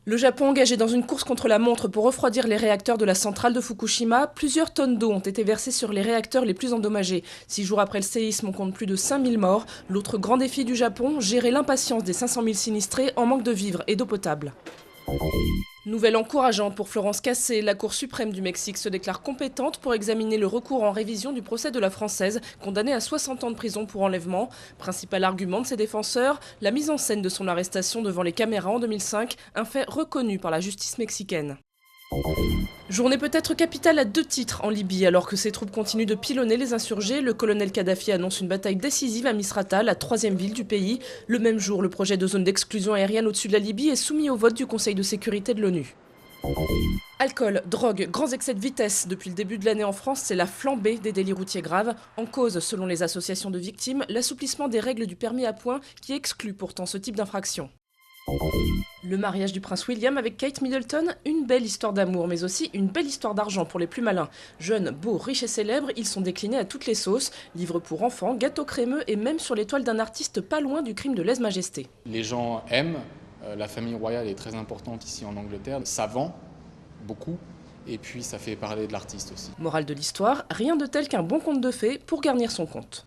Le Japon engagé dans une course contre la montre pour refroidir les réacteurs de la centrale de Fukushima, plusieurs tonnes d'eau ont été versées sur les réacteurs les plus endommagés. 6 jours après le séisme, on compte plus de 5000 morts. L'autre grand défi du Japon, gérer l'impatience des 500 000 sinistrés en manque de vivres et d'eau potable. Nouvelle encourageante pour Florence Cassé, la Cour suprême du Mexique se déclare compétente pour examiner le recours en révision du procès de la Française, condamnée à 60 ans de prison pour enlèvement. Principal argument de ses défenseurs, la mise en scène de son arrestation devant les caméras en 2005, un fait reconnu par la justice mexicaine. Journée peut-être capitale à 2 titres en Libye. Alors que ses troupes continuent de pilonner les insurgés, le colonel Kadhafi annonce une bataille décisive à Misrata, la 3e ville du pays. Le même jour, le projet de zone d'exclusion aérienne au-dessus de la Libye est soumis au vote du Conseil de sécurité de l'ONU. Alcool, drogue, grands excès de vitesse. Depuis le début de l'année en France, c'est la flambée des délits routiers graves. En cause, selon les associations de victimes, l'assouplissement des règles du permis à points qui exclut pourtant ce type d'infraction. Le mariage du prince William avec Kate Middleton, une belle histoire d'amour, mais aussi une belle histoire d'argent pour les plus malins. Jeunes, beaux, riches et célèbres, ils sont déclinés à toutes les sauces. Livres pour enfants, gâteaux crémeux et même sur l'étoile d'un artiste pas loin du crime de lèse-majesté. Les gens aiment, la famille royale est très importante ici en Angleterre, ça vend beaucoup et puis ça fait parler de l'artiste aussi. Morale de l'histoire, rien de tel qu'un bon conte de fées pour garnir son compte.